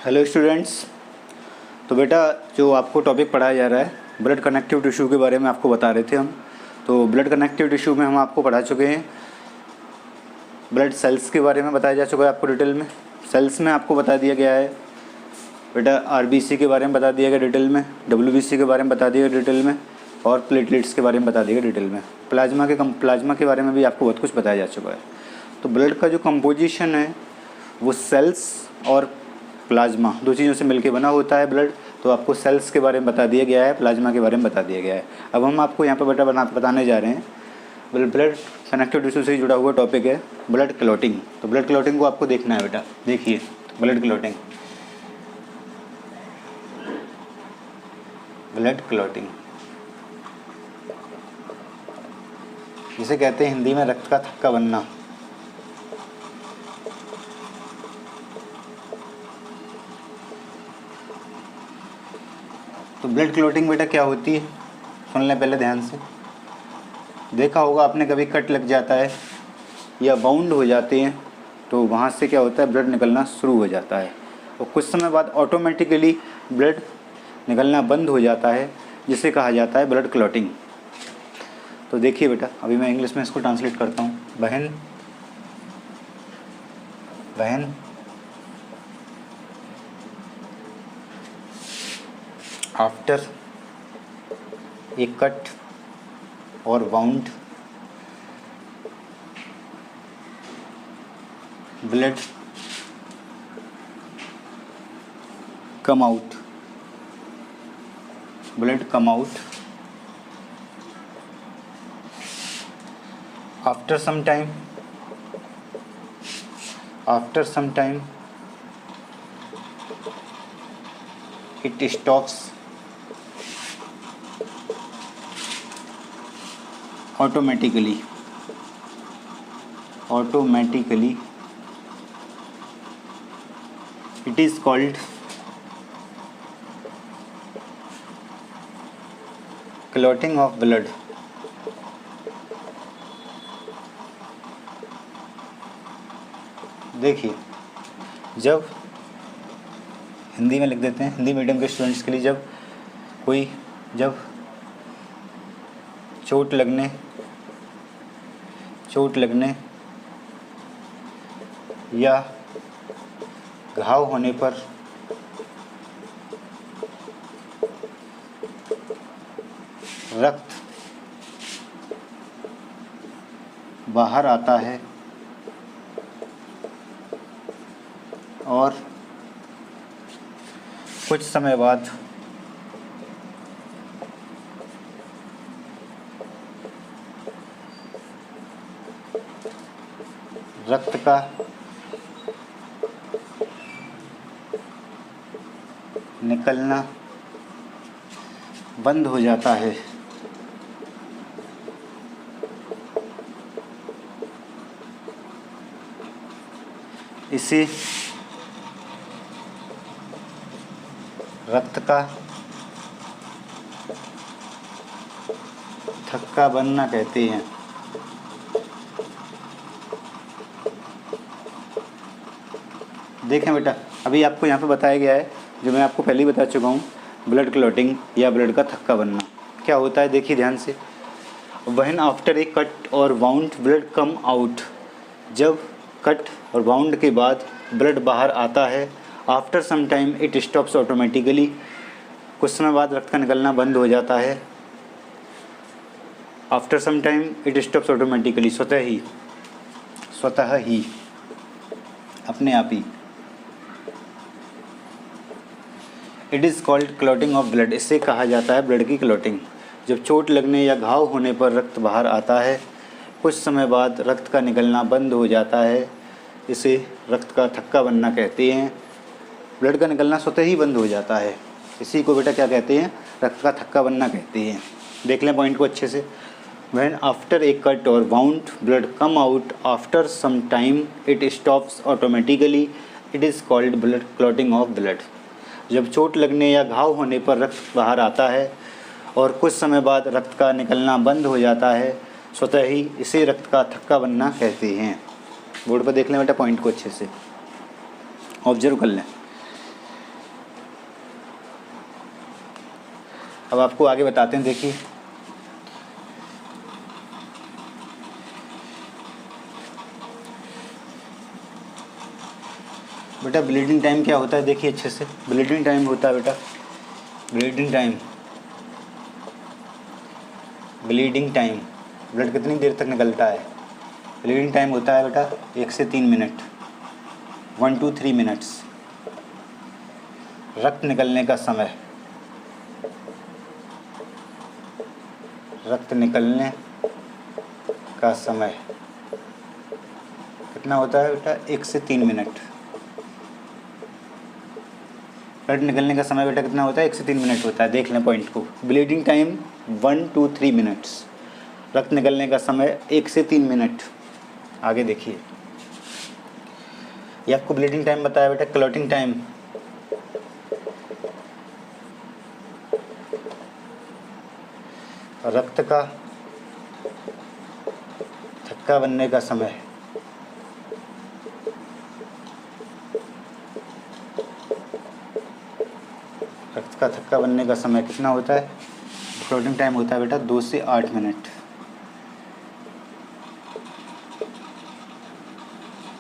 Hello students. तो बेटा जो आपको टॉपिक पढ़ाया जा रहा है ब्लड कनेक्टिव टिश्यू के बारे में आपको बता रहे थे हम। तो ब्लड कनेक्टिव टिश्यू में हम आपको पढ़ा चुके हैं। ब्लड सेल्स के बारे में बताया जा चुका है आपको डिटेल में। सेल्स में आपको बता दिया गया है बेटा आरबीसी के बारे में बता दिया गया डिटेल में, डब्ल्यूबीसी के बारे में बता दिया गया डिटेल में, और प्लेटलेट्स के बारे में बता दिया गया डिटेल में। प्लाज्मा के बारे में भी आपको बहुत कुछ बताया जा चुका है। तो ब्लड का जो कंपोजिशन है वो सेल्स और प्लाज्मा दो चीज़ों से मिलकर बना होता है ब्लड। तो आपको सेल्स के बारे में बता दिया गया है, प्लाज्मा के बारे में बता दिया गया है। अब हम आपको यहाँ पर बेटा बताने जा रहे हैं ब्लड कनेक्टिव टिश्यू से जुड़ा हुआ टॉपिक है ब्लड क्लॉटिंग। तो ब्लड क्लॉटिंग को आपको देखना है बेटा। देखिए ब्लड क्लॉटिंग, ब्लड क्लॉटिंग जिसे कहते हैं हिंदी में रक्त का थक्का बनना। तो ब्लड क्लॉटिंग बेटा क्या होती है सुन लें पहले ध्यान से। देखा होगा आपने कभी कट लग जाता है या बाउंड हो जाते हैं तो वहाँ से क्या होता है ब्लड निकलना शुरू हो जाता है और कुछ समय बाद ऑटोमेटिकली ब्लड निकलना बंद हो जाता है जिसे कहा जाता है ब्लड क्लॉटिंग। तो देखिए बेटा अभी मैं इंग्लिश में इसको ट्रांसलेट करता हूँ। बहन आफ्टर ए कट और wound blood come out after some time it stops automatically it is called clotting of blood। देखिए जब हिंदी में लिख देते हैं हिंदी मीडियम के स्टूडेंट्स के लिए, जब चोट लगने या घाव होने पर रक्त बाहर आता है और कुछ समय बाद रक्त का निकलना बंद हो जाता है। इसे रक्त का थक्का बनना कहते हैं। देखें बेटा अभी आपको यहाँ पे बताया गया है जो मैं आपको पहले ही बता चुका हूँ ब्लड क्लॉटिंग या ब्लड का थक्का बनना क्या होता है। देखिए ध्यान से। व्हेन आफ्टर ए कट और वाउंड ब्लड कम आउट, जब कट और वाउंड के बाद ब्लड बाहर आता है। After some time it stops automatically, कुछ समय बाद रक्त का निकलना बंद हो जाता है। After some time it stops automatically, स्वतः ही अपने आप ही। It is called clotting of blood, इससे कहा जाता है ब्लड की क्लॉटिंग। जब चोट लगने या घाव होने पर रक्त बाहर आता है, कुछ समय बाद रक्त का निकलना बंद हो जाता है, इसे रक्त का थक्का बनना कहते हैं। ब्लड का निकलना स्वतः ही बंद हो जाता है, इसी को बेटा क्या कहते हैं, रक्त का थक्का बनना कहते हैं। देख लें पॉइंट को अच्छे से। व्हेन आफ्टर ए कट और wound blood come out after some time it stops automatically, it is called blood clotting of blood. जब चोट लगने या घाव होने पर रक्त बाहर आता है और कुछ समय बाद रक्त का निकलना बंद हो जाता है स्वतः ही, इसे रक्त का थक्का बनना कहते हैं। बोर्ड पर देख लें बेटा पॉइंट को अच्छे से ऑब्जर्व कर लें। अब आपको आगे बताते हैं, देखिए बेटा ब्लीडिंग टाइम क्या होता है, देखिए अच्छे से। ब्लीडिंग टाइम होता है बेटा, ब्लीडिंग टाइम ब्लड कितनी देर तक निकलता है। ब्लीडिंग टाइम होता है बेटा 1 से 3 मिनट, 1 to 3 मिनट्स। रक्त निकलने का समय, रक्त निकलने का समय कितना होता है बेटा, 1 से 3 मिनट। ब्लड निकलने का समय बेटा कितना होता है, 1 से 3 मिनट होता है। देख लें पॉइंट को, ब्लीडिंग टाइम 1 to 3 मिनट्स, रक्त निकलने का समय 1 से 3 मिनट। आगे देखिए, ये आपको ब्लीडिंग टाइम बताया बेटा। क्लॉटिंग टाइम, रक्त का थक्का बनने का समय, रक्त का थक्का बनने का समय कितना होता है। क्लॉटिंग टाइम होता है बेटा 2 से 8 मिनट,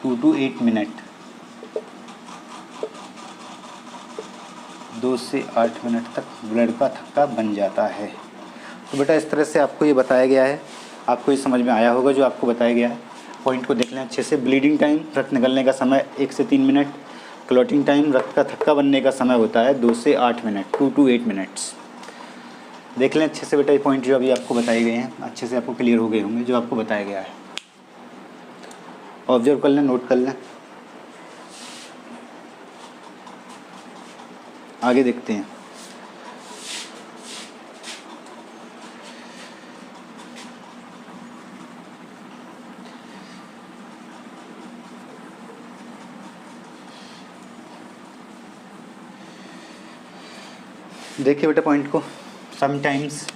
2 to 8 मिनट, 2 से 8 मिनट तक ब्लड का थक्का बन जाता है। तो बेटा इस तरह से आपको ये बताया गया है, आपको ये समझ में आया होगा जो आपको बताया गया है। पॉइंट को देख लें अच्छे से। ब्लीडिंग टाइम, रक्त निकलने का समय 1 से 3 मिनट। क्लॉटिंग टाइम, रक्त का थक्का बनने का समय होता है 2 से 8 मिनट, 2 to 8 मिनट्स। देख लें अच्छे से बेटा, ये पॉइंट जो अभी आपको बताए गए हैं अच्छे से आपको क्लियर हो गए होंगे जो आपको बताया गया है। ऑब्जर्व कर लें, नोट कर लें। आगे देखते हैं। देखिए बेटा पॉइंट को, sometimes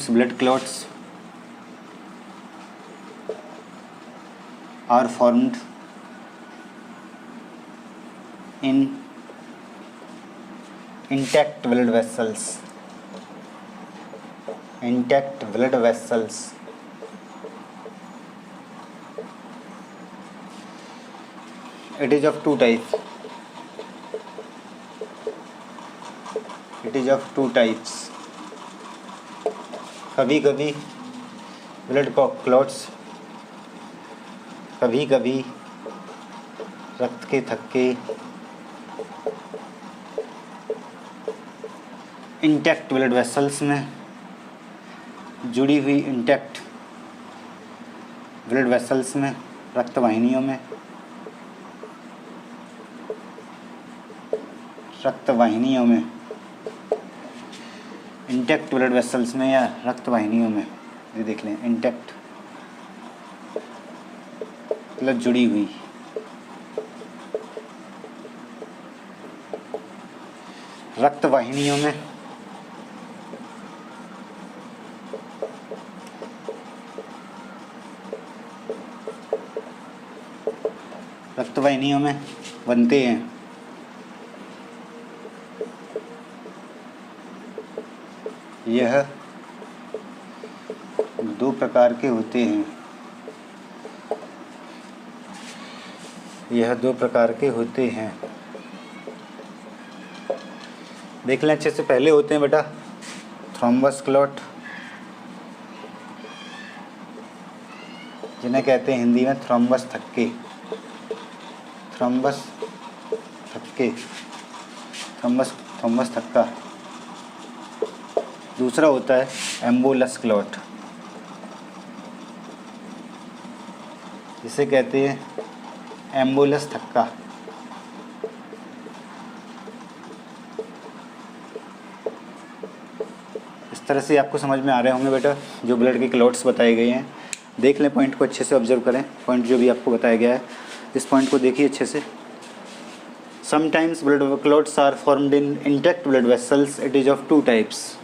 blood clots are formed in intact blood vessels. Intact blood vessels. It is of two types. It is of two types. कभी कभी ब्लड क्लॉट्स, कभी कभी रक्त के थक्के इंटैक्ट ब्लड वेसल्स में जुड़ी हुई, इंटैक्ट ब्लड वेसल्स में, रक्त वाहिनियों में, इंटैक्ट ब्लड वेसल्स में या रक्त वाहिनियों में, ये देख लें इंटैक्ट मतलब जुड़ी हुई, रक्त वाहिनियों में बनते हैं। यह दो प्रकार के होते हैं। देख लें अच्छे से। पहले होते हैं बेटा थ्रोम्बस क्लॉट, जिन्हें कहते हैं हिंदी में थ्रोम्बस थक्के, थ्रोम्बस थक्का। दूसरा होता है एम्बोलस क्लॉट, जिसे कहते हैं एम्बोलस थक्का। इस तरह से आपको समझ में आ रहे होंगे बेटा जो ब्लड के क्लॉट्स बताए गए हैं। देख लें पॉइंट को अच्छे से, ऑब्जर्व करें पॉइंट जो भी आपको बताया गया है। इस पॉइंट को देखिए अच्छे से। Sometimes blood clots are formed in intact blood vessels, it is of two types.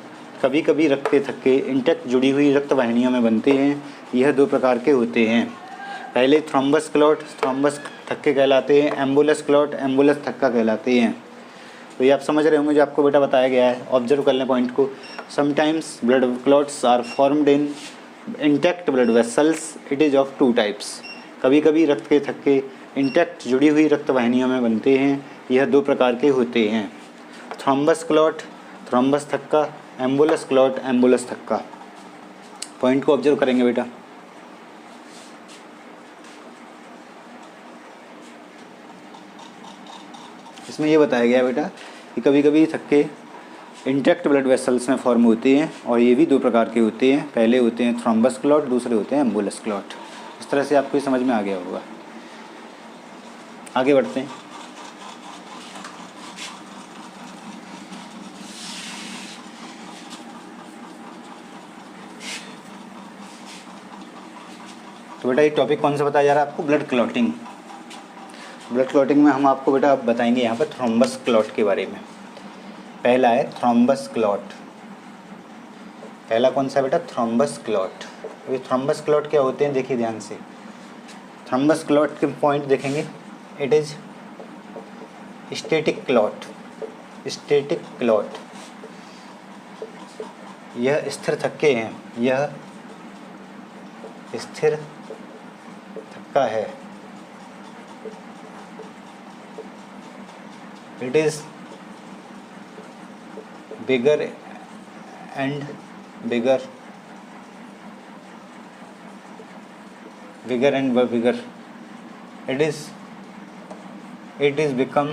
कभी कभी रक्त के थक्के इंटैक्ट जुड़ी हुई रक्त वाहिनियों में बनते हैं। यह दो प्रकार के होते हैं। पहले थ्रोम्बस क्लॉट, थ्रोम्बस थक्के कहलाते हैं, एम्बुलस क्लॉट, एम्बुलस थक्का कहलाते हैं। तो ये आप समझ रहे होंगे जो आपको बेटा बताया गया है। ऑब्जर्व कर लें पॉइंट को। Sometimes blood clots are formed in intact blood vessels, it is of two types. कभी कभी रक्त के थक्के इंटैक्ट जुड़ी हुई रक्त वाहिनियों में बनते हैं। यह दो प्रकार के होते हैं, थ्रोम्बस क्लॉट, थ्रोम्बस थक्का, एम्बुलस क्लॉट, एम्बुलस थक्का। पॉइंट को ऑब्जर्व करेंगे बेटा। इसमें ये बताया गया है बेटा कि कभी कभी थक्के इंटैक्ट ब्लड वेसल्स में फॉर्म होते हैं और ये भी दो प्रकार के होते हैं। पहले होते हैं थ्रोम्बस क्लॉट, दूसरे होते हैं एम्बुलस क्लॉट। इस तरह से आपको ये समझ में आ गया होगा। आगे बढ़ते हैं। तो बेटा ये टॉपिक कौन सा बताया जा रहा है आपको? Blood clotting. ब्लड क्लॉटिंग में हम आपको बेटा बताएंगे यहाँ पर थ्रोम्बस क्लॉट के बारे में। पहला है थ्रोम्बस क्लॉट। पहला कौन सा बेटा? Thrombus clot. अभी थ्रोम्बस क्लॉट क्या होते हैं देखिए ध्यान से। थ्रोम्बस क्लॉट के पॉइंट देखेंगे। It is static clot. Static clot, यह स्थिर थक्के हैं, यह स्थिर थक्का है। It is bigger and bigger, bigger and bigger. It is become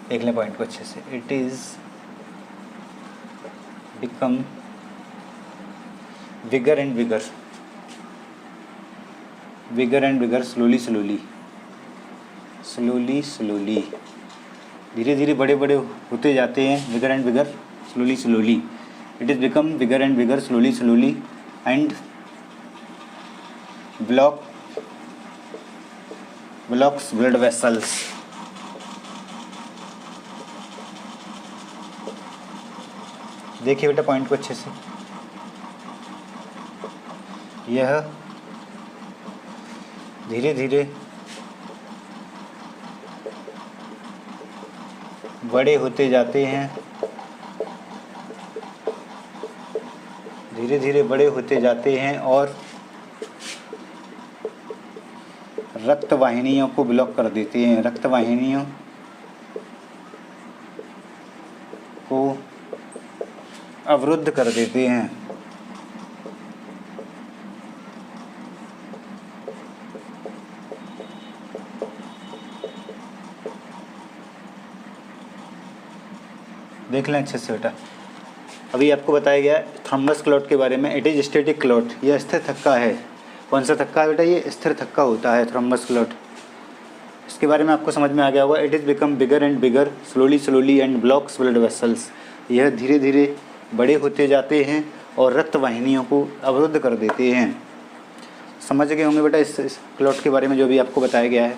देख लें पॉइंट को अच्छे से। It is become bigger and bigger, bigger and bigger, slowly slowly, slowly slowly, धीरे धीरे बड़े बड़े होते जाते हैं। Bigger and bigger, slowly slowly. It is become bigger and bigger, slowly slowly and blocks blood vessels. देखिए बेटा पॉइंट को अच्छे से। यह धीरे धीरे बड़े होते जाते हैं, धीरे धीरे बड़े होते जाते हैं और रक्त वाहिनियों को ब्लॉक कर देते हैं। रक्त वाहिनियों को अवरुद्ध कर देते हैं। देख लें अच्छे से बेटा। अभी आपको बताया गया थ्रोम्बस क्लॉट के बारे में। इट इज स्टैटिक क्लॉट, यह स्थिर थक्का है। कौन सा थक्का है बेटा? ये स्थिर थक्का होता है थ्रोम्बस क्लॉट। इसके बारे में आपको समझ में आ गया होगा। It is become bigger and bigger, slowly slowly and blocks blood vessels. यह धीरे धीरे बड़े होते जाते हैं और रक्त वाहिनियों को अवरुद्ध कर देते हैं। समझ गए होंगे बेटा इस क्लॉट के बारे में जो भी आपको बताया गया है,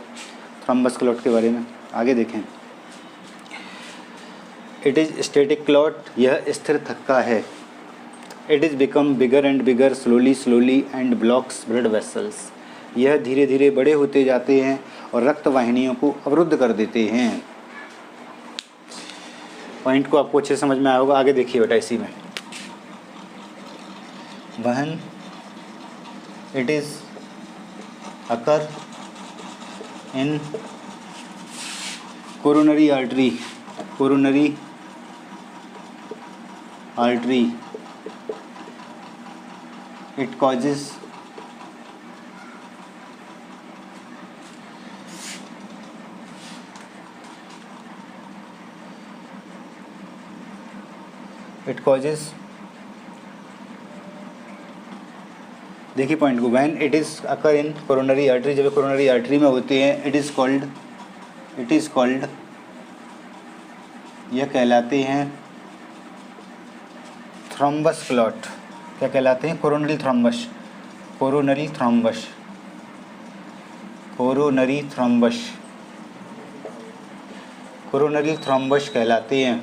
थ्रोम्बस क्लॉट के बारे में। आगे देखें। इट इज़ स्टैटिक क्लॉट, यह स्थिर थक्का है। It is become bigger and bigger, slowly slowly and blocks blood vessels. यह धीरे धीरे बड़े होते जाते हैं और रक्त वाहिनियों को अवरुद्ध कर देते हैं। पॉइंट को आपको अच्छे समझ में आया होगा। आगे देखिए बेटा इसी में। When it is occur in coronary artery, coronary artery, it causes देखिए पॉइंट को। When it is occur in coronary artery, जब कोरोनरी आर्टरी में होते हैं, इट इज़ कॉल्ड, यह कहलाते हैं थ्रोम्बस क्लॉट। क्या कहलाते हैं? Coronary thrombus, coronary thrombus, coronary thrombus, coronary thrombus कहलाते हैं।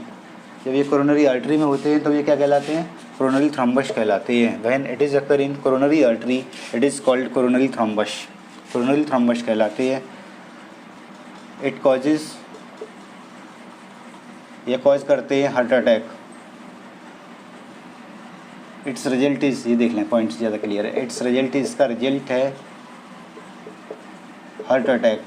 जब ये कोरोनरी आर्टरी में होते हैं तो ये क्या कहलाते हैं? कोरोनरी थ्रम्बस कहलाते हैं। When it is occur in coronary artery it is called coronary thrombus. Coronary thrombus कहलाते हैं। इट कॉजेज, ये कॉज करते हैं heart attack. It's result is, ये देख लें पॉइंट्स ज़्यादा क्लियर है। इट्स रिजल्ट इज, इसका रिजल्ट है हार्ट अटैक।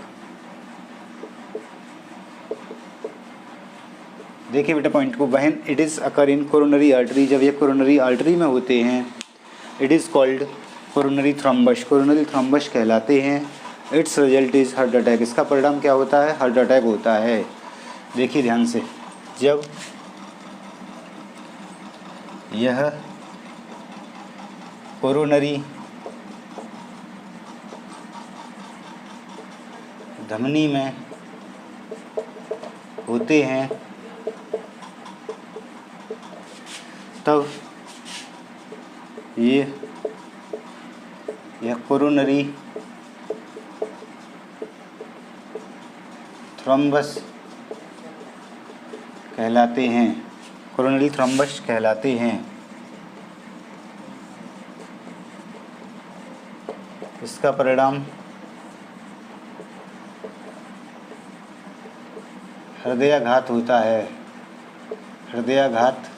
देखिए बेटा पॉइंट को, when it is occur in coronary artery, जब ये कोरोनरी आर्टरी में होते हैं, it is called coronary thrombus. Coronary thrombus कहलाते हैं। It's result is heart attack, इसका परिणाम क्या होता है? हार्ट अटैक होता है। देखिए ध्यान से, जब यह कोरोनरी धमनी में होते हैं तब यह कोरोनरी थ्रम्बस कहलाते हैं। कोरोनरी थ्रम्बस कहलाते हैं। इसका परिणाम हृदयाघात होता है। हृदयाघात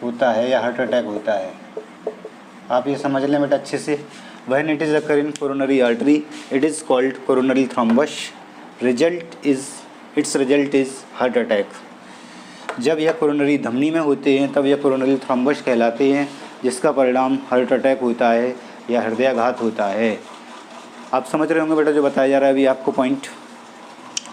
होता है या हार्ट अटैक होता है। आप ये समझ लें बेटा अच्छे से। When it is occur in coronary artery it is called coronary thrombus. It's result is heart attack. जब यह कोरोनरी धमनी में होते हैं तब यह कोरोनरी थ्रम्बस कहलाते हैं, जिसका परिणाम हार्ट अटैक होता है या हृदयाघात होता है। आप समझ रहे होंगे बेटा जो बताया जा रहा है अभी आपको। पॉइंट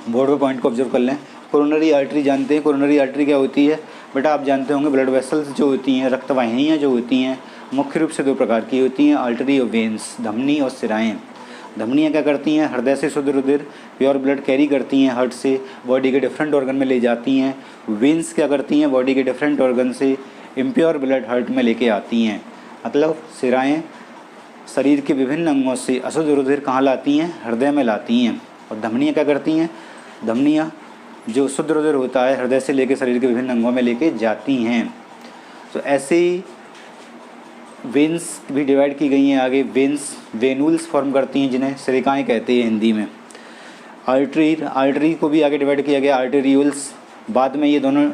बोर्ड पे पॉइंट को ऑब्जर्व कर लें। कोरोनरी आर्टरी जानते हैं। कोरोनरी आर्टरी क्या होती है बेटा? आप जानते होंगे ब्लड वेसल्स जो होती हैं, रक्तवाहिनियाँ जो होती हैं, मुख्य रूप से दो प्रकार की होती हैं, आर्टरी और वेंस, धमनी और सिराएँ। धमनियाँ क्या करती हैं? हृदय से शुद्ध रुधिर प्योर ब्लड कैरी करती हैं, हार्ट से बॉडी के डिफरेंट ऑर्गन में ले जाती हैं। वेंस क्या करती हैं? बॉडी के डिफरेंट ऑर्गन से इम्प्योर ब्लड हार्ट में लेके आती हैं। मतलब सिराएँ शरीर के विभिन्न अंगों से अशुद्ध रुधिर कहाँ लाती हैं? हृदय में लाती हैं। और धमनियाँ क्या करती हैं? धमनियाँ जो शुद्ध रुधिर होता है हृदय से लेकर शरीर के विभिन्न अंगों में लेके जाती हैं। तो ऐसे ही वेन्स भी डिवाइड की गई हैं आगे। वेन्स वेनुल्स फॉर्म करती हैं जिन्हें सिरिकाएँ कहते हैं हिंदी में। आर्टरी को भी आगे डिवाइड किया गया, आर्टेरियोल्स। बाद में ये दोनों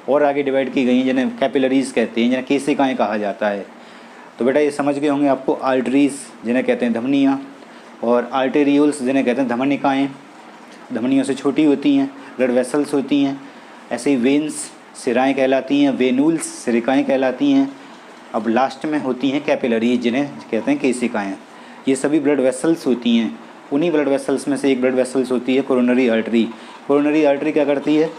और आगे डिवाइड की गई हैं जिन्हें कैपिलरीज कहते हैं, जिन्हें केशिकाएँ कहा जाता है। तो बेटा ये समझ गए होंगे आपको, आर्टरीज जिन्हें कहते हैं धमनियाँ, और आर्टेरियोल्स जिन्हें कहते हैं धमनिकाएँ, धमनियों से छोटी होती हैं, ब्लड वेसल्स होती हैं। ऐसे ही वेन्स सिराएँ कहलाती हैं, वेनुल्स सिरिकाएँ कहलाती हैं। अब लास्ट में होती हैं कैपिलरीज जिन्हें कहते हैं केशिकाएँ। ये सभी ब्लड वेसल्स होती हैं। उन्हीं ब्लड वेसल्स में से एक ब्लड वेसल्स होती है कोरोनरी आर्टरी। कोरोनरी आर्टरी क्या करती है?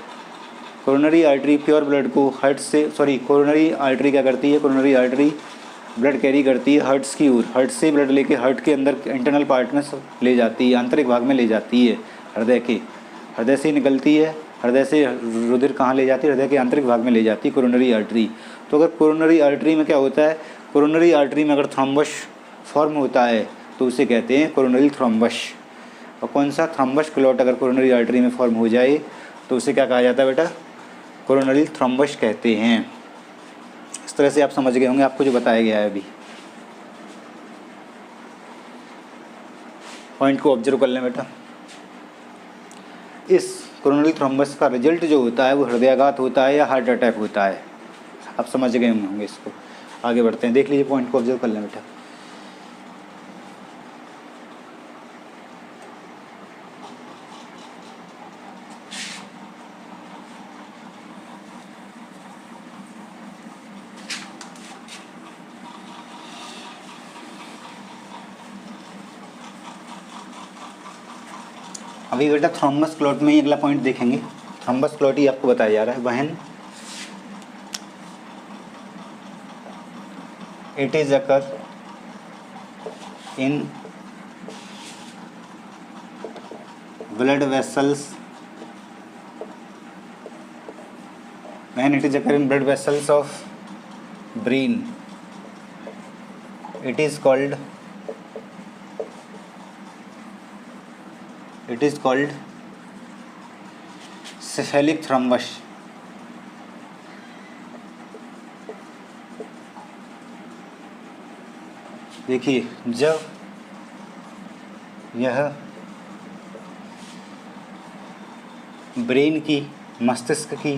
कोरोनरी आर्टरी प्योर ब्लड को कोरोनरी आर्टरी क्या करती है? कोरोनरी आर्टरी ब्लड कैरी करती है हार्ट्स की ओर। हार्ट से ब्लड लेके हार्ट के अंदर इंटरनल पार्ट में ले जाती है, आंतरिक भाग में ले जाती है। हृदय से निकलती है। हृदय से रुधिर कहाँ ले जाती है? हृदय के आंतरिक भाग में ले जाती है कोरोनरी आर्टरी। तो अगर कोरोनरी आर्टरी में क्या होता है? कोरोनरी आर्टरी में अगर थ्रम्बस फॉर्म होता है तो उसे कहते हैं कोरोनरी थ्रम्बस। और कौन सा? थ्रम्बस क्लॉट अगर कोरोनरी आर्टरी में फॉर्म हो जाए तो उसे क्या कहा जाता है बेटा? कोरोनरी थ्रम्बस कहते हैं। इस तरह से आप समझ गए होंगे आपको जो बताया गया है अभी। पॉइंट को ऑब्जर्व कर लें बेटा। इस कोरोनरी थ्रम्बस का रिजल्ट जो होता है वो हृदयाघात होता है या हार्ट अटैक होता है। आप समझ गए होंगे इसको। आगे बढ़ते हैं, देख लीजिए पॉइंट को ऑब्जर्व कर लें बेटा। अभी बेटा थ्रम्बस क्लॉट में ही अगला पॉइंट देखेंगे। थ्रम्बस क्लॉट ही आपको बताया जा रहा है। When it is occur in blood vessels, when it is occur in blood vessels of brain it is called cephalic thrombus। देखिए, जब यह ब्रेन की, मस्तिष्क की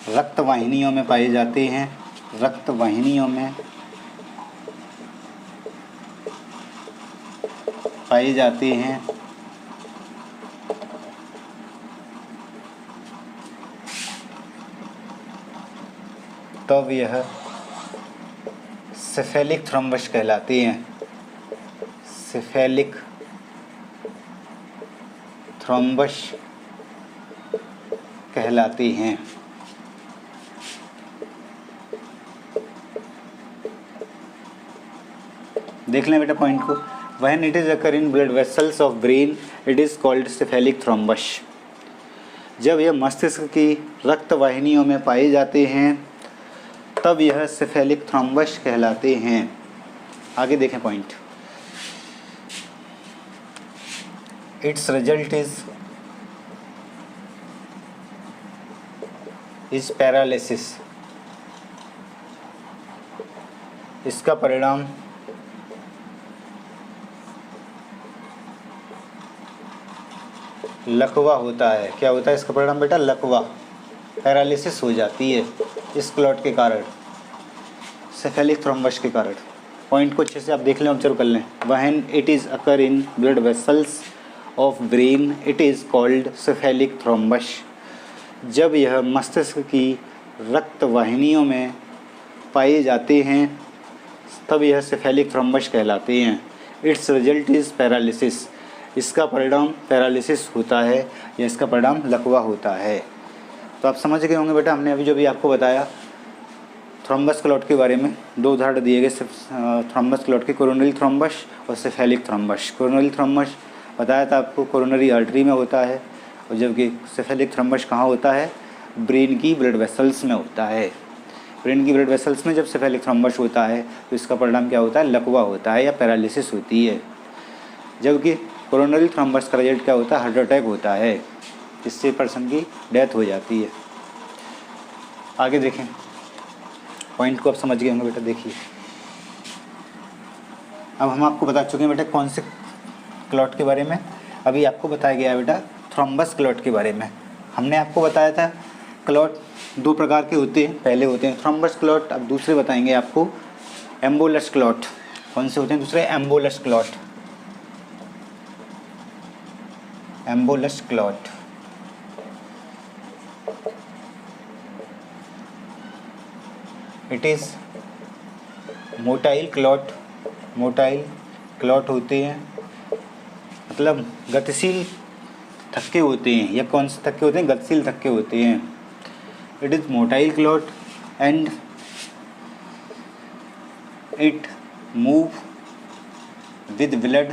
रक्त वाहिनियों में पाए जाते हैं, रक्त वाहिनियों में पाए जाते हैं, तब यह सेफेलिक थ्रोम्बस कहलाते हैं। सेफेलिक थ्रोम्बस कहलाते हैं। देख लें बेटा पॉइंट को। When it is occur in blood vessels of brain, it is called cephalic thrombus। जब यह मस्तिष्क की रक्त वाहिनियों में पाए जाते हैं तब यह सेफेलिक थ्रोम्बस कहलाते हैं। आगे देखें point. Its result is paralysis। इसका परिणाम लकवा होता है। क्या होता है इसका परिणाम बेटा? लकवा, पैरालिसिस हो जाती है इस क्लॉट के कारण, सेफेलिक थ्रोम्बस के कारण। पॉइंट को अच्छे से आप देख लें, ऑब्जर्व कर लें। When it is occur in blood vessels of brain it is called cephalic thrombus. जब यह मस्तिष्क की रक्त वाहिनियों में पाए जाते हैं तब यह सेफेलिक थ्रोम्बस कहलाते हैं। It's result is paralysis. इसका परिणाम पैरालिसिस होता है या इसका परिणाम लकवा होता है। तो आप समझ गए होंगे बेटा, हमने अभी जो भी आपको बताया थ्रोम्बस क्लॉट के बारे में, दो उदाहरण दिए गए थ्रोम्बस क्लॉट के, कोरोनरी थ्रोम्बस और सेफेलिक थ्रोम्बस। कोरोनरी थ्रोम्बस बताया था आपको कोरोनरी आर्टरी में होता है, और जबकि सेफेलिक थ्रोम्बस कहाँ होता है? ब्रेन की ब्लड वेसल्स में होता है। ब्रेन की ब्लड वेसल्स में जब सेफेलिक थ्रोम्बस होता है तो इसका परिणाम क्या होता है? लकवा होता है या पैरालिसिस होती है। जबकि कोरोनरी थ्रोम्बस का रिजल्ट क्या होता है? हार्ट अटैक होता है, जिससे पर्सन की डेथ हो जाती है। आगे देखें पॉइंट को, आप समझ गए होंगे बेटा। देखिए अब हम आपको बता चुके हैं बेटा कौन से क्लॉट के बारे में। अभी आपको बताया गया है बेटा थ्रोम्बस क्लॉट के बारे में। हमने आपको बताया था क्लॉट दो प्रकार के होते हैं, पहले होते हैं थ्रोम्बस क्लॉट, अब दूसरे बताएंगे आपको एम्बोलस क्लॉट। कौन से होते हैं दूसरे? Embolus clot. Embolus clot it is motile clot. Motile clot होते हैं, मतलब गतिशील थक्के होते हैं। या कौन से थक्के होते हैं? गतिशील थक्के होते हैं। It is motile clot and it move with blood,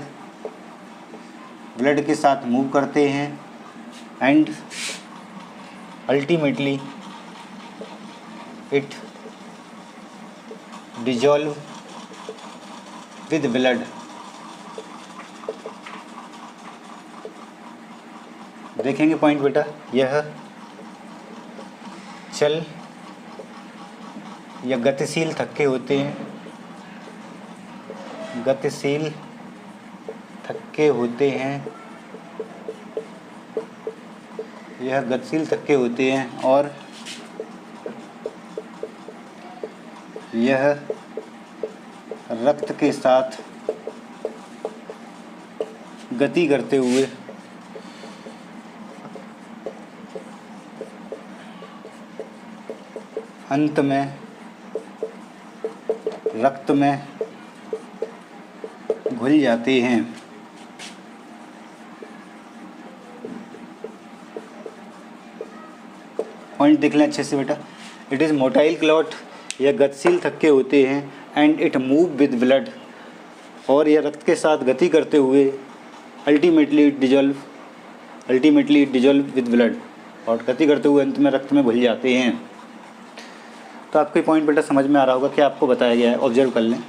blood के साथ मूव करते हैं, and ultimately it dissolve with blood. देखेंगे पॉइंट बेटा, यह चल या गतिशील थक्के होते हैं, गतिशील थक्के होते हैं, यह गतिशील थक्के होते हैं और यह रक्त के साथ गति करते हुए अंत में रक्त में घुल जाते हैं। पॉइंट देख लें अच्छे से बेटा। इट इज़ मोटाइल क्लॉट, यह गतिशील थक्के होते हैं, and it move with blood, और यह रक्त के साथ गति करते हुए ultimately it dissolve with blood, और गति करते हुए अंत में रक्त में घुल जाते हैं। तो आपको पॉइंट बेटा समझ में आ रहा होगा कि आपको बताया गया है, ऑब्जर्व कर लें।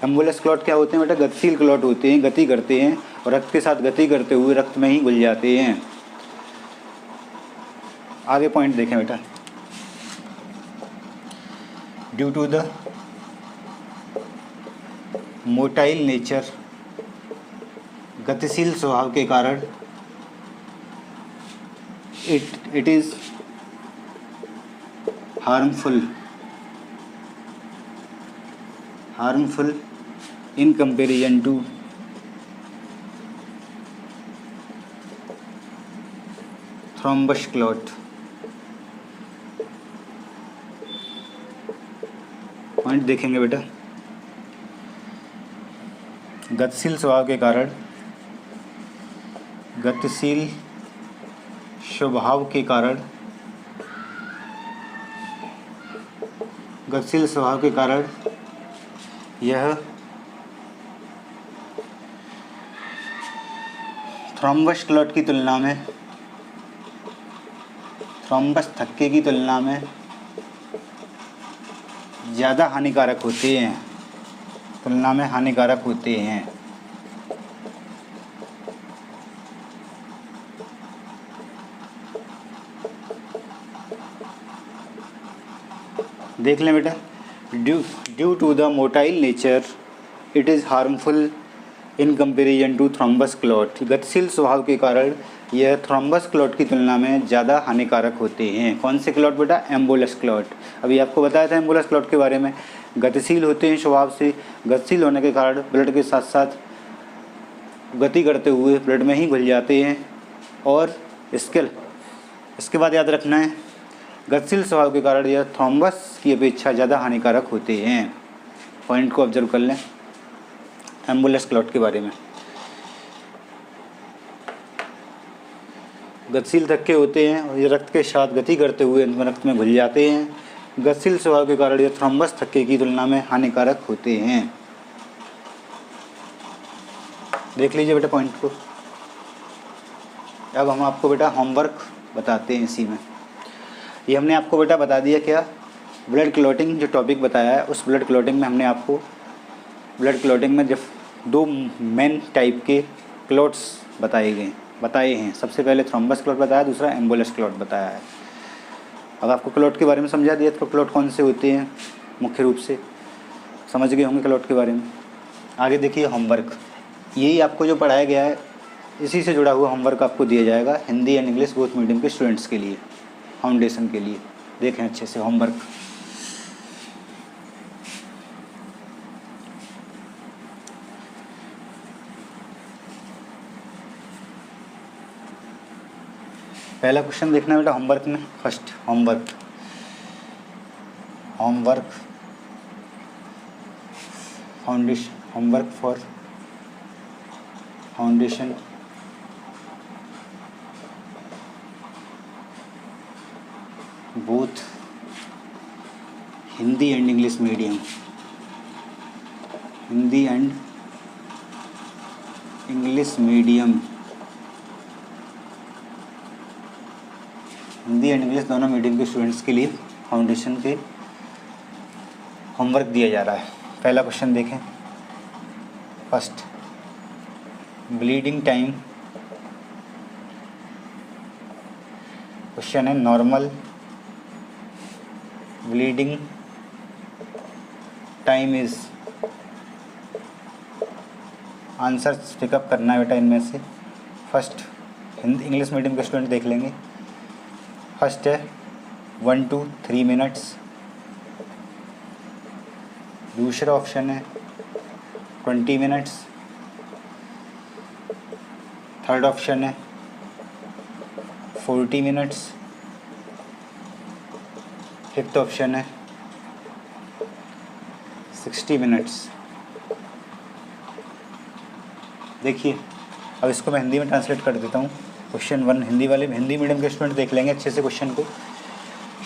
एम्बुलेंस क्लॉट क्या होते हैं बेटा? गतिशील क्लॉट होते हैं, गति करते हैं और रक्त के साथ गति करते हुए रक्त में ही घुल जाते हैं। आगे पॉइंट देखें बेटा। Due to the motile nature, गतिशील स्वभाव के कारण, it is harmful in comparison to thrombus clot. Point देखेंगे बेटा, गतिशील स्वभाव के कारण, गतिशील स्वभाव के कारण, गतिशील स्वभाव के कारण यह थ्रोम्बस क्लॉट की तुलना में, थ्रोम्बस थक्के की तुलना में ज़्यादा हानिकारक होते हैं, तुलना में हानिकारक होते हैं। देख लें बेटा, due to the motile nature it is harmful in comparison to thrombus clot. गतिशील स्वभाव के कारण यह थ्रोम्बस क्लॉट की तुलना में ज़्यादा हानिकारक होते हैं। कौन से क्लॉट बेटा? एम्बुलस क्लॉट। अभी आपको बताया था एम्बुलस क्लॉट के बारे में। गतिशील होते हैं स्वभाव से, गतिशील होने के कारण ब्लड के साथ साथ गति करते हुए ब्लड में ही घुल जाते हैं। और इसके बाद याद रखना है, गतिशील स्वभाव के कारण यह थ्रोम्बस की अपेक्षा ज़्यादा हानिकारक होते हैं। पॉइंट को ऑब्जर्व कर लें एम्बुलस क्लॉट के बारे में। गतिशील थक्के होते हैं और ये रक्त के साथ गति करते हुए रक्त में घुल जाते हैं। गतिशील स्वभाव के कारण ये थ्रोम्बस थक्के की तुलना में हानिकारक होते हैं। देख लीजिए बेटा पॉइंट को। अब हम आपको बेटा होमवर्क बताते हैं इसी में। ये हमने आपको बेटा बता दिया क्या, ब्लड क्लॉटिंग जो टॉपिक बताया है, उस ब्लड क्लॉटिंग में हमने आपको ब्लड क्लॉटिंग में जब 2 मेन टाइप के क्लॉट्स बताए हैं। सबसे पहले थ्रोम्बस क्लॉट बताया, दूसरा एम्बुलस क्लॉट बताया है। अब आपको क्लॉट के बारे में समझा दिया, तो क्लॉट कौन से होते हैं मुख्य रूप से समझ गए होंगे क्लॉट के बारे में। आगे देखिए होमवर्क, यही आपको जो पढ़ाया गया है इसी से जुड़ा हुआ होमवर्क आपको दिया जाएगा Hindi and English both medium के स्टूडेंट्स के लिए, फाउंडेशन के लिए। देखें अच्छे से होमवर्क। पहला क्वेश्चन देखना बेटा होमवर्क में। First homework for foundation both Hindi and English medium, Hindi and English medium, Hindi and English दोनों मीडियम के स्टूडेंट्स के लिए फाउंडेशन के होमवर्क दिया जा रहा है। पहला क्वेश्चन देखें। First, bleeding time. क्वेश्चन है normal bleeding time is. Answer pickup करना है बेटा इनमें से। फर्स्ट हिंदी इंग्लिश मीडियम के स्टूडेंट देख लेंगे। फर्स्ट है 1 to 3 मिनट्स। दूसरा ऑप्शन है 20 मिनट्स। थर्ड ऑप्शन है 40 मिनट्स। फिफ्थ ऑप्शन है 60 मिनट्स। देखिए अब इसको मैं हिंदी में ट्रांसलेट कर देता हूँ। क्वेश्चन 1 हिंदी मीडियम के स्टूडेंट देख लेंगे अच्छे से क्वेश्चन को।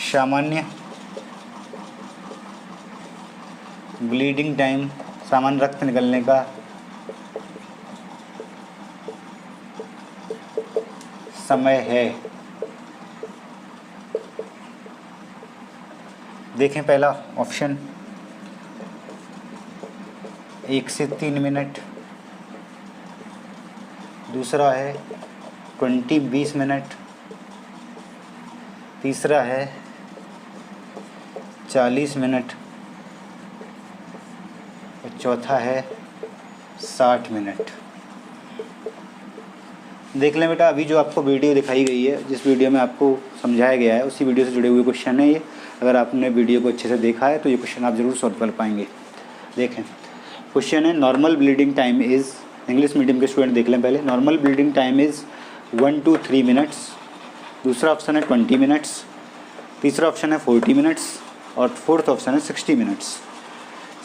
सामान्य ब्लीडिंग टाइम, सामान्य रक्त निकलने का समय है। देखें पहला ऑप्शन 1 से 3 मिनट। दूसरा है 20 मिनट। तीसरा है 40 मिनट। चौथा है 60 मिनट। देख लें बेटा, अभी जो आपको वीडियो दिखाई गई है, जिस वीडियो में आपको समझाया गया है, उसी वीडियो से जुड़े हुए क्वेश्चन है ये। अगर आपने वीडियो को अच्छे से देखा है तो ये क्वेश्चन आप ज़रूर सॉल्व कर पाएंगे। देखें, क्वेश्चन है normal bleeding time is, English medium के स्टूडेंट देख लें पहले। Normal bleeding time is 1 to 3 minutes. दूसरा ऑप्शन है 20 मिनट्स। तीसरा ऑप्शन है 40 मिनट्स और फोर्थ ऑप्शन है 60 मिनट्स।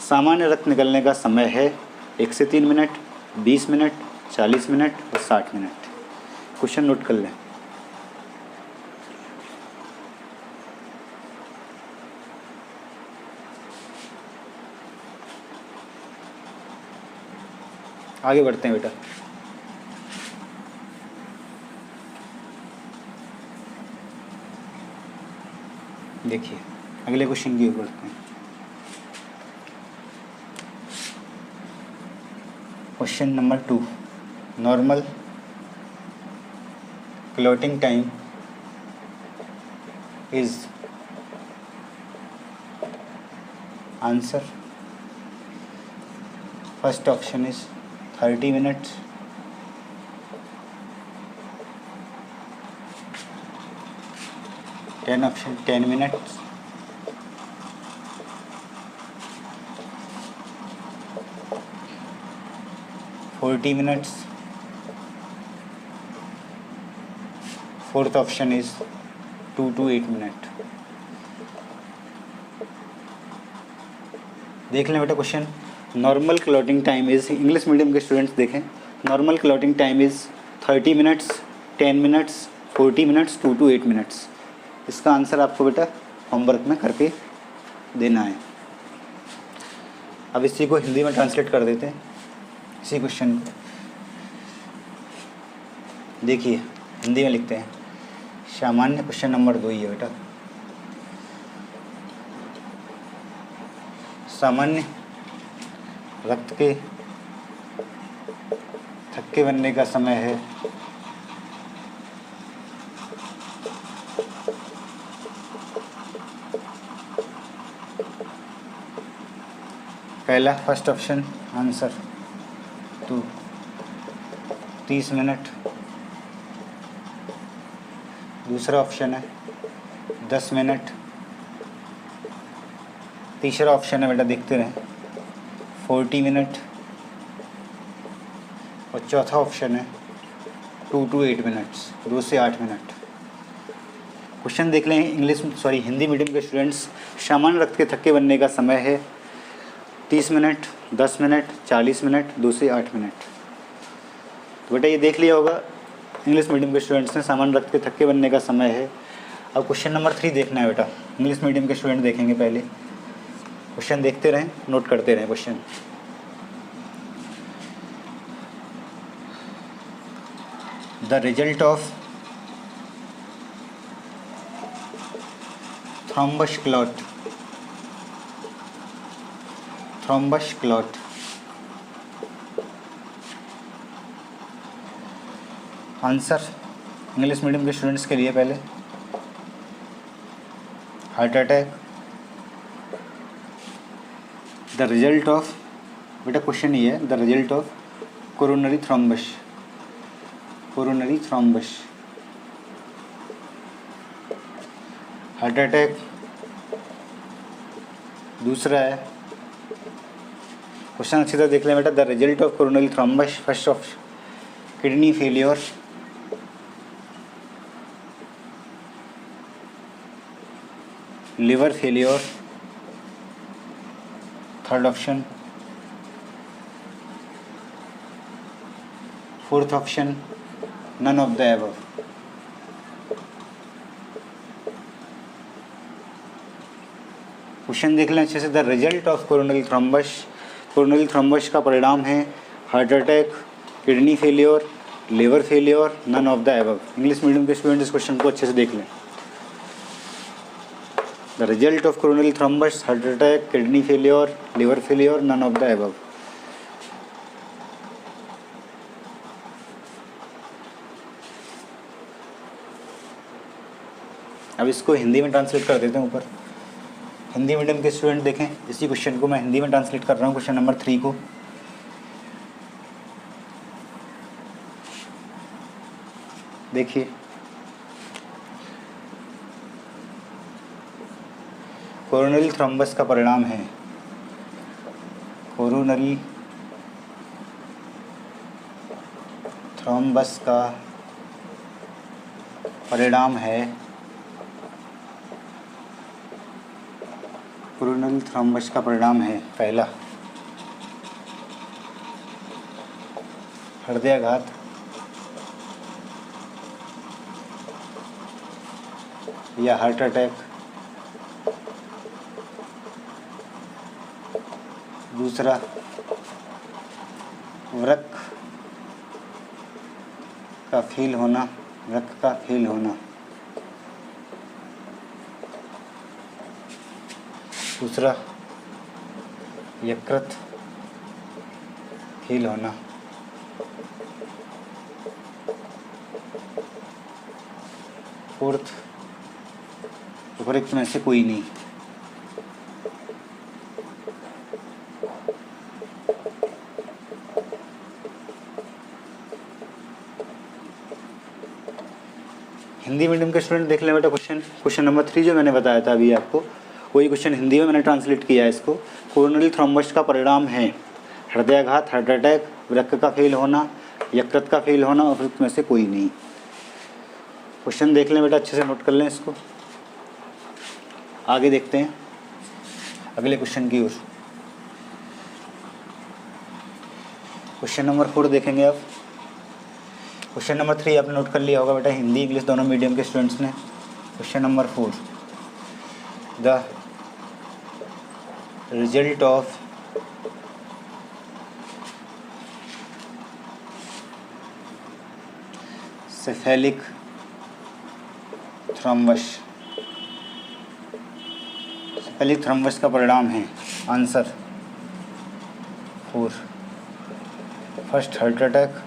सामान्य रक्त निकलने का समय है 1 से 3 मिनट, 20 मिनट, 40 मिनट और 60 मिनट। क्वेश्चन नोट कर लें। आगे बढ़ते हैं बेटा। देखिए अगले क्वेश्चन की ओर बढ़ते हैं। Question number 2, normal clotting time is, answer first option is 30 minutes, option 10 minutes, 40 minutes, fourth option is 2 to 8 minute. देख लें बेटा question. Normal clotting time is, English medium के स्टूडेंट्स देखें, normal clotting time is 30 minutes, 10 minutes, 40 minutes, 2 to 8 minutes. इसका answer आपको बेटा homework में करके देना है। अब इसी को हिंदी में ट्रांसलेट कर देते हैं, इसी क्वेश्चन को। देखिए हिंदी में लिखते हैं, सामान्य क्वेश्चन नंबर 2 ही है बेटा। सामान्य रक्त के थक्के बनने का समय है पहला, फर्स्ट ऑप्शन आंसर 30 मिनट। दूसरा ऑप्शन है 10 मिनट। तीसरा ऑप्शन है बेटा, देखते रहें, 40 मिनट। और चौथा ऑप्शन है 2 to 8 मिनट्स, 2 से 8 मिनट। क्वेश्चन देख लें हिंदी मीडियम के स्टूडेंट्स। सामान्य रक्त के थक्के बनने का समय है 30 मिनट, 10 मिनट, 40 मिनट, 2 से 8 मिनट। तो बेटा ये देख लिया होगा इंग्लिश मीडियम के स्टूडेंट्स ने, सामान्य रक्त के थक्के बनने का समय है। अब क्वेश्चन नंबर 3 देखना है बेटा, इंग्लिश मीडियम के स्टूडेंट देखेंगे पहले। क्वेश्चन देखते रहें, नोट करते रहें question. The result of thrombus clot, answer English medium के स्टूडेंट्स के लिए पहले, heart attack. The result of, बेटा क्वेश्चन ये है, the result of coronary thrombus, heart attack. दूसरा है, क्वेश्चन अच्छी तरह देख लें बेटा, the result of coronary thrombus, first of kidney failure, liver failure, third option, fourth option none of the above. Question देख लें अच्छे से, the result of coronary thrombus का परिणाम है heart attack, kidney failure, liver failure, none of the above. English medium के student इस question को अच्छे से देख लें। The result of coronary thrombus, heart attack, kidney failure, liver failure, none of the above. अब इसको हिंदी में ट्रांसलेट कर देते हैं ऊपर। हिंदी मीडियम के स्टूडेंट देखें, इसी क्वेश्चन को मैं हिंदी में ट्रांसलेट कर रहा हूँ, क्वेश्चन नंबर 3 को। देखिए, कोरोनरी थ्रोम्बस का परिणाम है, कोरोनरी थ्रोम्बस का परिणाम है, कोरोनरी थ्रोम्बस का परिणाम है पहला हृदयाघात या हार्ट अटैक, दूसरा वृक्क का फेल होना, वृक्क का फेल होना, दूसरा यकृत फेल होना, फोर्थ उपरोक्त में से कोई नहीं। हिंदी मीडियम के स्टूडेंट देख लें बेटा, क्वेश्चन नंबर 3 जो मैंने बताया था अभी आपको, वही क्वेश्चन हिंदी में मैंने ट्रांसलेट किया है इसको। कोरोनरी थ्रोम्बस का परिणाम है हृदयाघात, हार्ट अटैक, वृक्क का फेल होना, यकृत का फेल होना, उपरोक्त में से कोई नहीं। क्वेश्चन देख लें बेटा, अच्छे से नोट कर लें इसको। आगे देखते हैं अगले क्वेश्चन की ओर। क्वेश्चन नंबर 4 देखेंगे अब। क्वेश्चन नंबर 3 आपने नोट कर लिया होगा बेटा, हिंदी इंग्लिश दोनों मीडियम के स्टूडेंट्स ने। Question number 4, the result of cephalic thrombus, cephalic thrombus का परिणाम है। आंसर 4, फर्स्ट हार्ट अटैक,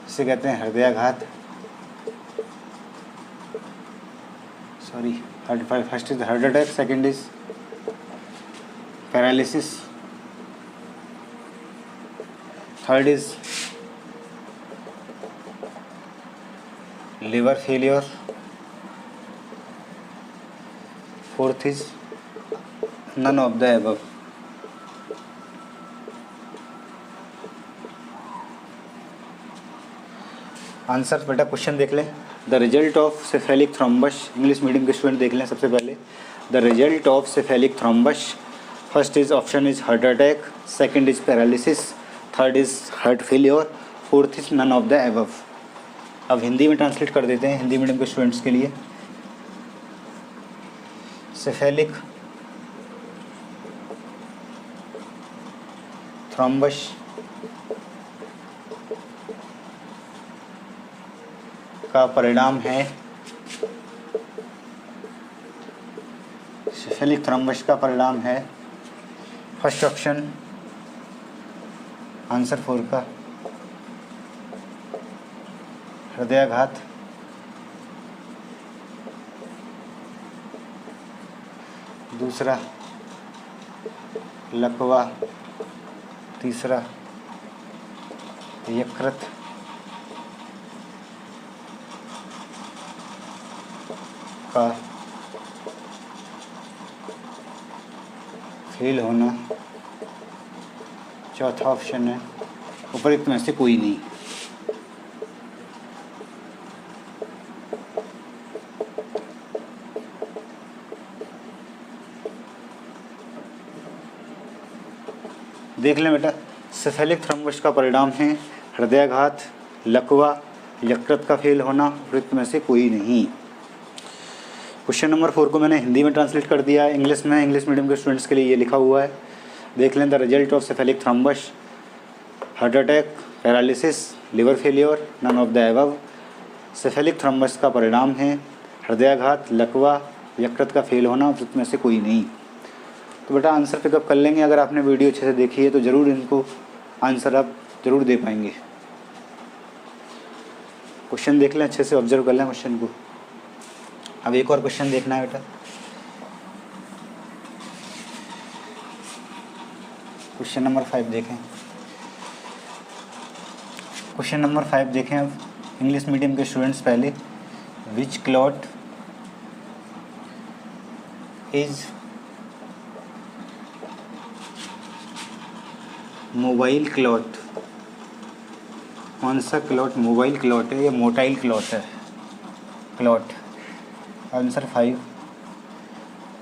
इसे कहते हैं हृदयाघात, sorry first is heart attack, second is paralysis, third is liver failure, fourth is none of the above. Answer बेटा question देख लें। The result of cephalic thrombus, English medium के student देख लें सबसे पहले। The result of cephalic thrombus, first is option is heart attack, second is paralysis, third is heart failure, fourth is none of the above. अब हिंदी में translate कर देते हैं हिंदी मीडियम के स्टूडेंट्स के लिए। सेफेलिक थ्रोम्बस का परिणाम है, सेफेलिक थ्रोम्बस का परिणाम है फर्स्ट ऑप्शन आंसर 4 का हृदयाघात, दूसरा लकवा, तीसरा यकृत, का फेल होना, चौथा ऑप्शन है उपरोक्त में से कोई नहीं। देख लें बेटा, सेफेलिक थ्रोम्बस का परिणाम है हृदयाघात, लकवा, यकृत का फेल होना, उपरोक्त में से कोई नहीं। क्वेश्चन नंबर 4 को मैंने हिंदी में ट्रांसलेट कर दिया है, इंग्लिश में, इंग्लिश मीडियम के स्टूडेंट्स के लिए ये लिखा हुआ है। देख लें, the result of cephalic thrombus, heart attack, paralysis, liver failure, none of the above. Cephalic thrombus का परिणाम है हृदयाघात, लकवा, यकृत का फेल होना, उपरोक्त में से कोई नहीं। तो बेटा आंसर पिकअप कर लेंगे, अगर आपने वीडियो अच्छे से देखी है तो ज़रूर इनको आंसर आप ज़रूर दे पाएंगे। क्वेश्चन देख लें, अच्छे से ऑब्जर्व कर लें क्वेश्चन को। अब एक और क्वेश्चन देखना है बेटा। क्वेश्चन नंबर 5 देखें। क्वेश्चन नंबर 5 देखें अब इंग्लिश मीडियम के स्टूडेंट्स पहले। विच क्लॉथ इज मोबाइल क्लॉथ? कौन सा क्लॉथ मोबाइल क्लॉथ है या मोटाइल क्लॉथ है? Cloth answer 5।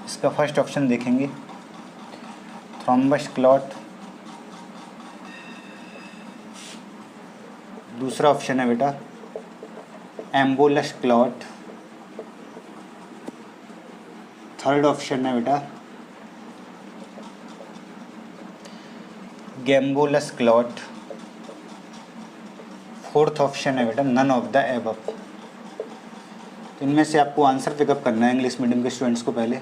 इसका फर्स्ट ऑप्शन देखेंगे थ्रोम्बस क्लॉथ। दूसरा ऑप्शन है बेटा एम्बोलस क्लॉथ। थर्ड ऑप्शन है बेटा गैम्बोलस क्लॉथ। फोर्थ ऑप्शन है बेटा नन ऑफ द एबव। तो इनमें से आपको आंसर पिकअप करना है इंग्लिश मीडियम के स्टूडेंट्स को। पहले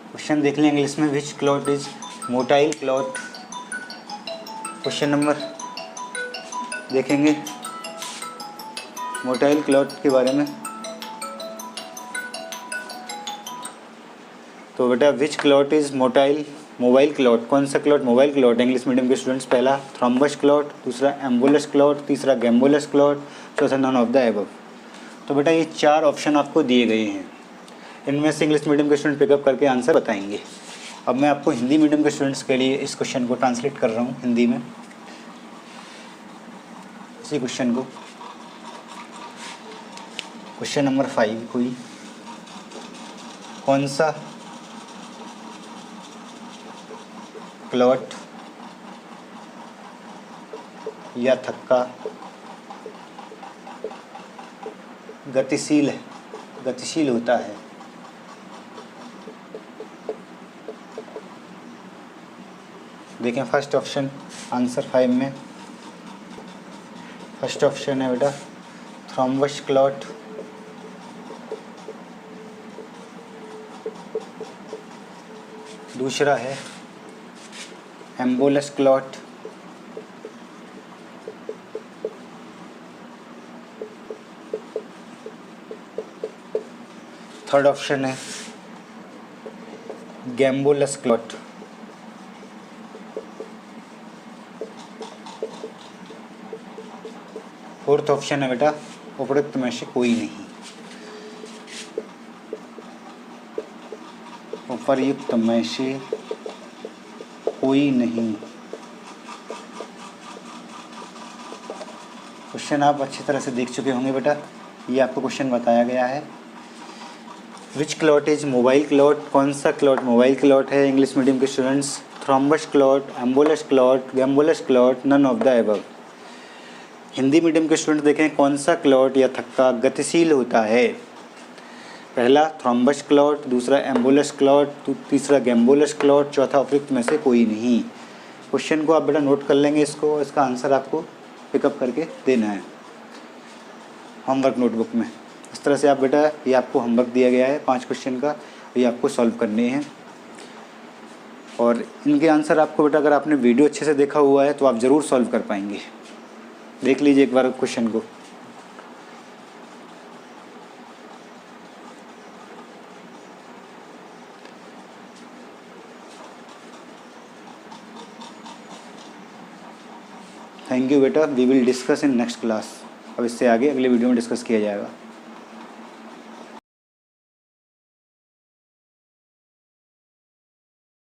क्वेश्चन देख लें इंग्लिश में। Which clot is motile clot? Question number देखेंगे मोटाइल क्लॉथ के बारे में। तो बेटा which clot is mobile clot? कौन सा क्लॉथ मोबाइल क्लॉथ है इंग्लिश मीडियम के स्टूडेंट्स? पहला थ्रोम्बस क्लॉथ, दूसरा एम्बुलस क्लॉथ, तीसरा गैम्बुलस क्लॉथ, चौथा नन ऑफ द एबव। तो बेटा ये 4 ऑप्शन आपको दिए गए हैं। इनमें से इंग्लिश मीडियम के स्टूडेंट पिकअप करके आंसर बताएंगे। अब मैं आपको हिंदी मीडियम के स्टूडेंट्स के लिए इस क्वेश्चन को ट्रांसलेट कर रहा हूँ हिंदी में। इसी क्वेश्चन को क्वेश्चन नंबर 5 कोई कौन सा क्लॉथ या थक्का गतिशील होता है? देखें फर्स्ट ऑप्शन आंसर 5 में। फर्स्ट ऑप्शन है बेटा थ्रोम्बस क्लॉथ। दूसरा है एम्बोलस क्लॉथ। थर्ड ऑप्शन है गैम्बुलस क्लॉथ। फोर्थ ऑप्शन है बेटा उपरोक्त में से कोई नहीं। उपर्युक्त में से कोई नहीं। क्वेश्चन आप अच्छी तरह से देख चुके होंगे बेटा। ये आपको क्वेश्चन बताया गया है। Which clot is mobile clot? कौन सा क्लॉथ मोबाइल क्लॉथ है इंग्लिश मीडियम के students? Thrombus clot, embolus clot, gambulus clot, none of the above. Hindi medium के स्टूडेंट देखें कौन सा क्लॉथ या थक्का गतिशील होता है? पहला थ्रोम्बस क्लॉथ, दूसरा एम्बुलस क्लॉथ, तीसरा गैम्बुलस क्लॉथ, चौथा उपयुक्त में से कोई नहीं। क्वेश्चन को आप बेटा नोट कर लेंगे इसको। इसका आंसर आपको पिकअप करके देना है होमवर्क नोटबुक में। इस तरह से आप बेटा ये आपको होमवर्क दिया गया है 5 क्वेश्चन का, ये आपको सॉल्व करने हैं। और इनके आंसर आपको बेटा अगर आपने वीडियो अच्छे से देखा हुआ है तो आप ज़रूर सॉल्व कर पाएंगे। देख लीजिए एक बार क्वेश्चन को। थैंक यू बेटा। We will discuss in next class. अब इससे आगे अगले वीडियो में डिस्कस किया जाएगा।